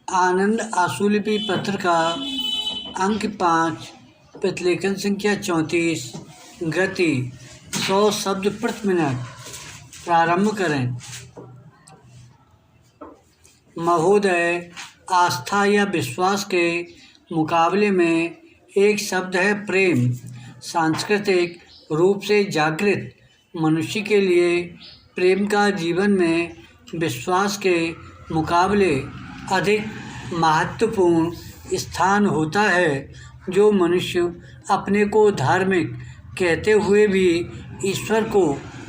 आनंद आशुलिपि पत्र का अंक 5, प्रतिलेखन संख्या 34, गति 100 शब्द प्रति मिनट। प्रारंभ करें। महोदय, आस्था या विश्वास के मुकाबले में एक शब्द है प्रेम। सांस्कृतिक रूप से जागृत मनुष्य के लिए प्रेम का जीवन में विश्वास के मुकाबले अधिक महत्वपूर्ण स्थान होता है। जो मनुष्य अपने को धार्मिक कहते हुए भी ईश्वर को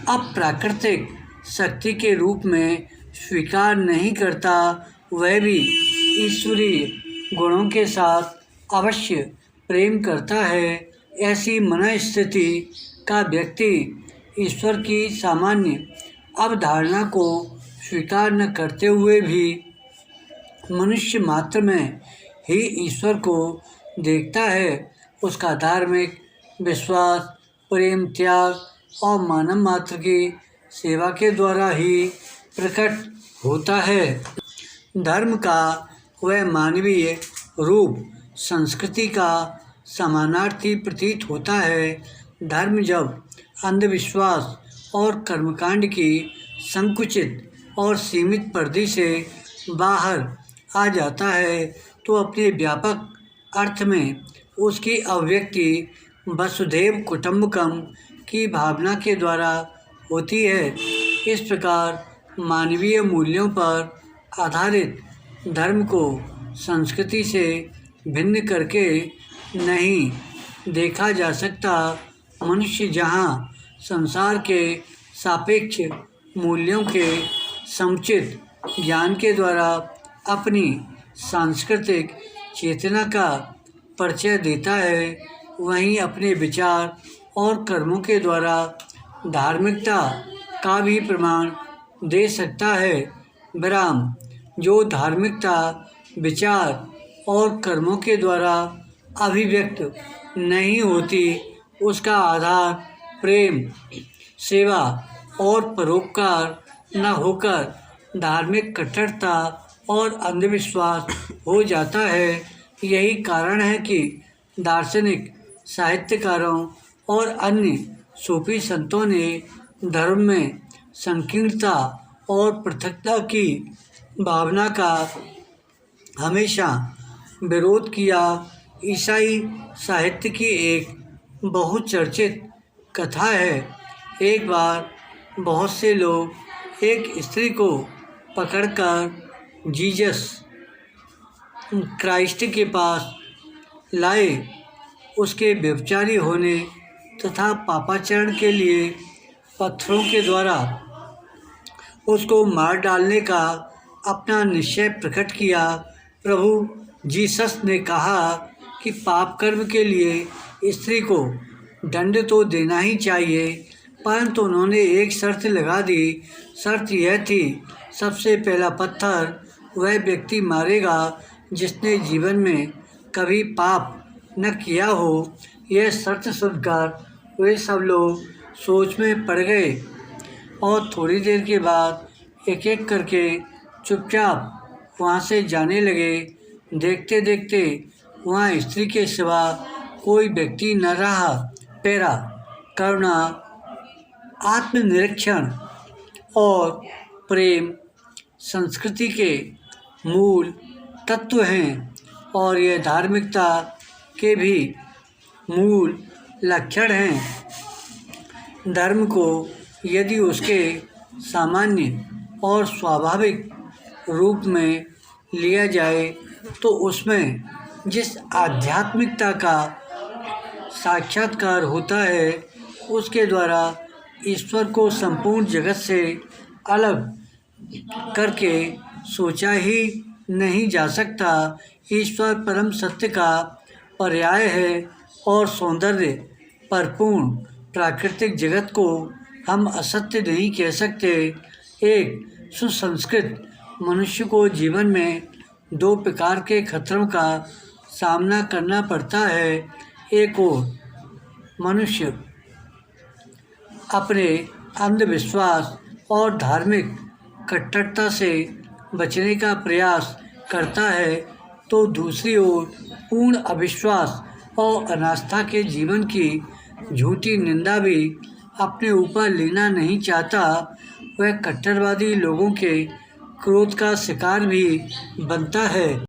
अप्राकृतिक शक्ति के रूप में स्वीकार नहीं करता, वह भी ईश्वरीय गुणों के साथ अवश्य प्रेम करता है। ऐसी मनःस्थिति का व्यक्ति ईश्वर की सामान्य अवधारणा को स्वीकार न करते हुए भी मनुष्य मात्र में ही ईश्वर को देखता है। उसका धार्मिक विश्वास प्रेम, त्याग और मानव मात्र की सेवा के द्वारा ही प्रकट होता है। धर्म का वह मानवीय रूप संस्कृति का समानार्थी प्रतीत होता है। धर्म जब अंधविश्वास और कर्मकांड की संकुचित और सीमित परिधि से बाहर आ जाता है तो अपने व्यापक अर्थ में उसकी अभिव्यक्ति वसुधैव कुटुंबकम की भावना के द्वारा होती है। इस प्रकार मानवीय मूल्यों पर आधारित धर्म को संस्कृति से भिन्न करके नहीं देखा जा सकता। मनुष्य जहाँ संसार के सापेक्ष मूल्यों के समुचित ज्ञान के द्वारा अपनी सांस्कृतिक चेतना का परिचय देता है, वहीं अपने विचार और कर्मों के द्वारा धार्मिकता का भी प्रमाण दे सकता है। विराम। जो धार्मिकता विचार और कर्मों के द्वारा अभिव्यक्त नहीं होती, उसका आधार प्रेम, सेवा और परोपकार न होकर धार्मिक कट्टरता और अंधविश्वास हो जाता है। यही कारण है कि दार्शनिक, साहित्यकारों और अन्य सूफी संतों ने धर्म में संकीर्णता और पृथकता की भावना का हमेशा विरोध किया। ईसाई साहित्य की एक बहुचर्चित कथा है। एक बार बहुत से लोग एक स्त्री को पकड़कर जीसस क्राइस्ट के पास लाए। उसके व्यभिचारी होने तथा पापाचरण के लिए पत्थरों के द्वारा उसको मार डालने का अपना निश्चय प्रकट किया। प्रभु जीसस ने कहा कि पाप कर्म के लिए स्त्री को दंड तो देना ही चाहिए, परंतु उन्होंने एक शर्त लगा दी। शर्त यह थी, सबसे पहला पत्थर वह व्यक्ति मारेगा जिसने जीवन में कभी पाप न किया हो। यह शर्त सुनकर वे सब लोग सोच में पड़ गए और थोड़ी देर के बाद एक एक करके चुपचाप वहाँ से जाने लगे। देखते देखते वहाँ स्त्री के सिवा कोई व्यक्ति न रहा। पैरा करुणा, आत्मनिरीक्षण और प्रेम संस्कृति के मूल तत्व हैं और यह धार्मिकता के भी मूल लक्षण हैं। धर्म को यदि उसके सामान्य और स्वाभाविक रूप में लिया जाए तो उसमें जिस आध्यात्मिकता का साक्षात्कार होता है, उसके द्वारा ईश्वर को संपूर्ण जगत से अलग करके सोचा ही नहीं जा सकता। ईश्वर परम सत्य का पर्याय है और सौंदर्य परिपूर्ण प्राकृतिक जगत को हम असत्य नहीं कह सकते। एक सुसंस्कृत मनुष्य को जीवन में दो प्रकार के खतरों का सामना करना पड़ता है। एक और मनुष्य अपने अंधविश्वास और धार्मिक कट्टरता से बचने का प्रयास करता है तो दूसरी ओर पूर्ण अविश्वास और अनास्था के जीवन की झूठी निंदा भी अपने ऊपर लेना नहीं चाहता। वह कट्टरवादी लोगों के क्रोध का शिकार भी बनता है।